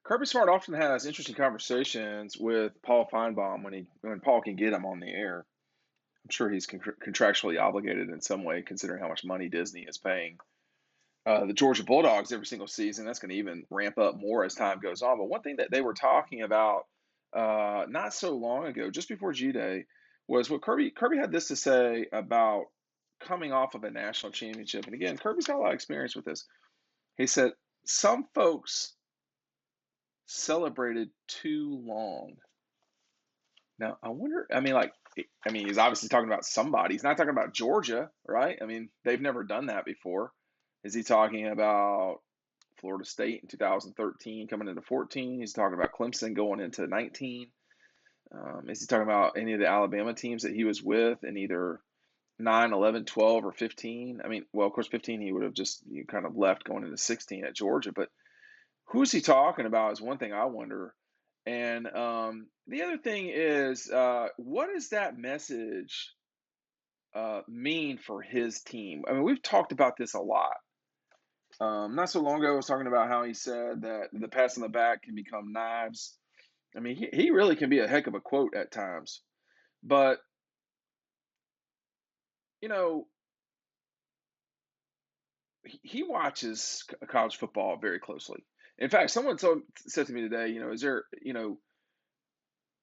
Kirby Smart often has interesting conversations with Paul Feinbaum when Paul can get him on the air. I'm sure he's contractually obligated in some way, considering how much money Disney is paying the Georgia Bulldogs every single season. That's going to even ramp up more as time goes on. But one thing that they were talking about not so long ago, just before G Day, was what Kirby had this to say about coming off of a national championship. And again, Kirby's got a lot of experience with this. He said some folks celebrated too long. Now, I wonder, he's obviously talking about somebody. He's not talking about Georgia, right? I mean, they've never done that before. Is he talking about Florida State in 2013 coming into 14? He's talking about Clemson going into 19. Is he talking about any of the Alabama teams that he was with in either 9, 11, 12, or 15? I mean, well, of course, 15 he would have just kind of left going into 16 at Georgia. But who's he talking about is one thing I wonder. And the other thing is, what does that message mean for his team? I mean, we've talked about this a lot. Not so long ago, I was talking about how he said that the pass on the back can become knives. I mean, he really can be a heck of a quote at times. But, you know, he watches college football very closely. In fact, someone said to me today, is there,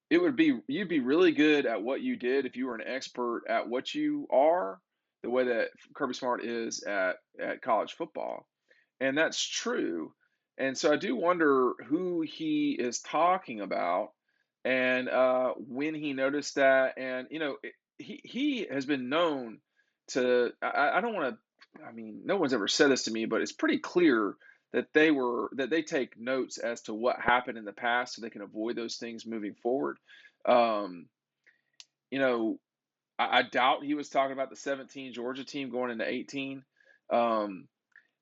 it would be you'd be really good at what you did if you were an expert at what you are, the way that Kirby Smart is at college football. And that's true. And so I do wonder who he is talking about and when he noticed that. And, he has been known to, I don't want to, I mean, no one's ever said this to me, but it's pretty clear that they take notes as to what happened in the past so they can avoid those things moving forward. Um, you know, I doubt he was talking about the 17 Georgia team going into 18. Um,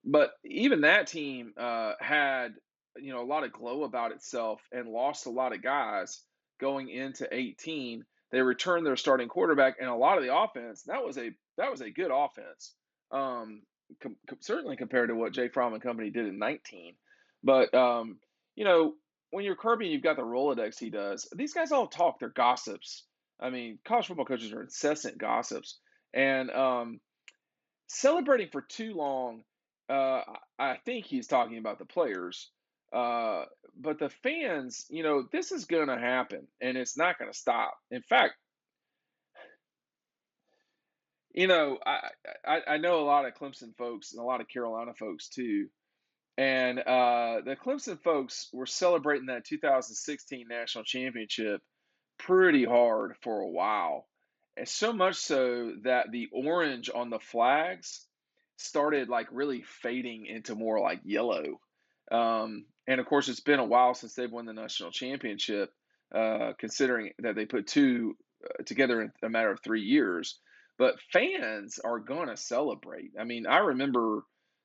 but even that team had, a lot of glow about itself and lost a lot of guys going into 18. They returned their starting quarterback and a lot of the offense. That was a good offense. Certainly compared to what Jay Fromm and company did in 19. But you know, when you're Kirby and you've got the Rolodex he does, these guys all talk. They're gossips. I mean, college football coaches are incessant gossips, and celebrating for too long. I think he's talking about the players, but the fans. This is going to happen, and it's not going to stop. In fact, I know a lot of Clemson folks and a lot of Carolina folks too. And the Clemson folks were celebrating that 2016 national championship pretty hard for a while. And so much so that the orange on the flags started like really fading into more like yellow. And of course, it's been a while since they've won the national championship, considering that they put two together in a matter of 3 years. But fans are going to celebrate. I mean, I remember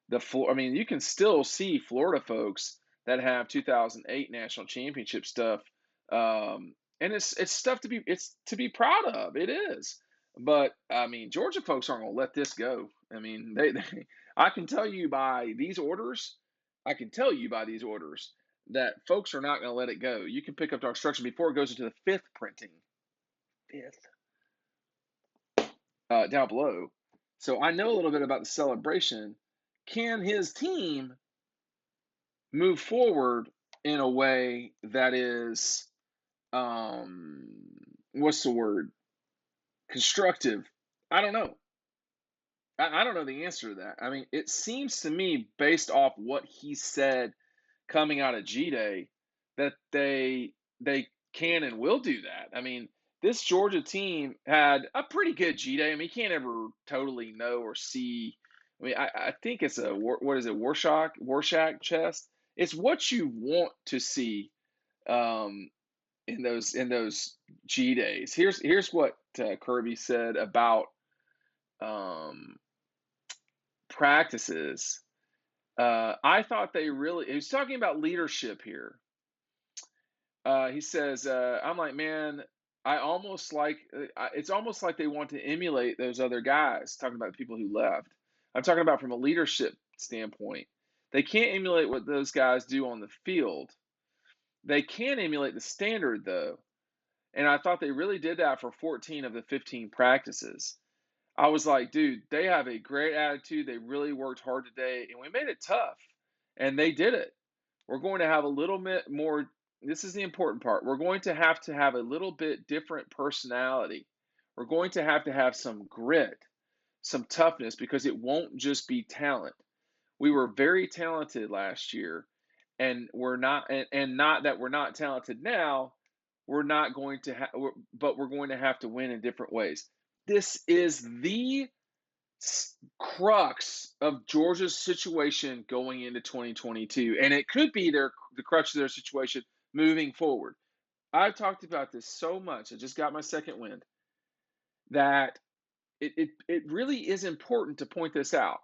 you can still see Florida folks that have 2008 national championship stuff, and it's stuff to be proud of. It is, but I mean, Georgia folks aren't going to let this go. I mean, I can tell you by these orders, I can tell you by these orders that folks are not going to let it go. You can pick up DAWGSTRUCTION before it goes into the fifth printing, fifth down below. So I know a little bit about the celebration. Can his team move forward in a way that is, what's the word? Constructive. I don't know. I don't know the answer to that. I mean, it seems to me, based off what he said coming out of G Day, that they can and will do that. I mean, this Georgia team had a pretty good G Day. I mean, you can't ever totally know or see. I mean, I think it's what is it, Warshak chest. It's what you want to see um, in those G days. Here's what Kirby said about um, practices. I thought they really. He was talking about leadership here. He says, "I'm like, man, I almost like. It's almost like they want to emulate those other guys." Talking about the people who left. I'm talking about from a leadership standpoint. They can't emulate what those guys do on the field, They can emulate the standard, though. And I thought they really did that for 14 of the 15 practices. I was like, dude, they have a great attitude. They really worked hard today, and we made it tough. And they did it. We're going to have a little bit more. This is the important part. We're going to have a little bit different personality. We're going to have some grit, some toughness, because it won't just be talent. We were very talented last year, and we're not, and not that we're not talented now. We're not going to have, but we're going to have to win in different ways. This is the crux of Georgia's situation going into 2022, and it could be the crux of their situation moving forward. I've talked about this so much. I just got my second wind that it really is important to point this out.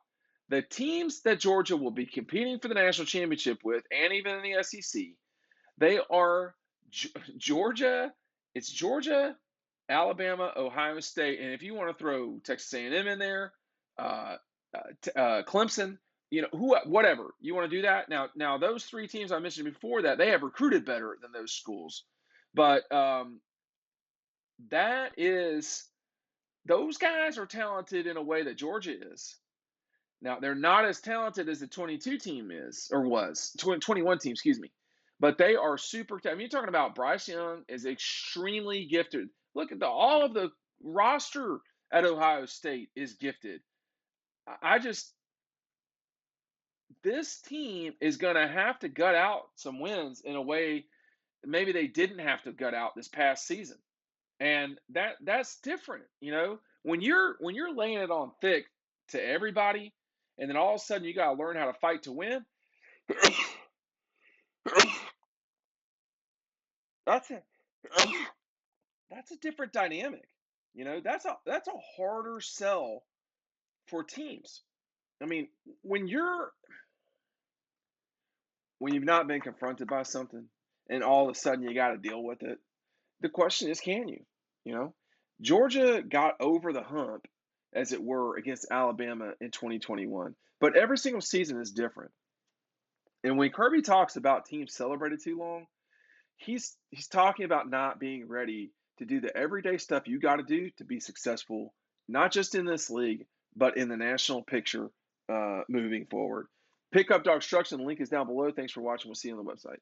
The teams that Georgia will be competing for the national championship with, and even in the SEC, they are Georgia. It's Georgia, Alabama, Ohio State, and if you want to throw Texas A&M in there, uh, Clemson, whatever you want to do that. Now those three teams I mentioned before that they have recruited better than those schools, but that is those guys are talented in a way that Georgia is. Now they're not as talented as the 22 team is or was 21 team, excuse me, but they are super. I mean, you're talking about Bryce Young is extremely gifted. Look at all of the roster at Ohio State is gifted. I just this team is going to have to gut out some wins in a way maybe they didn't have to gut out this past season, and that's different. When you're laying it on thick to everybody, and then all of a sudden you got to learn how to fight to win. that's a that's a different dynamic. That's a harder sell for teams. I mean, when you've not been confronted by something and all of a sudden you got to deal with it, the question is, can you? You know, Georgia got over the hump, as it were, against Alabama in 2021, but every single season is different. And when Kirby talks about teams celebrated too long, he's talking about not being ready to do the everyday stuff you got to do to be successful, not just in this league, but in the national picture moving forward. Pick up DAWGSTRUCTION. The link is down below. Thanks for watching. We'll see you on the website.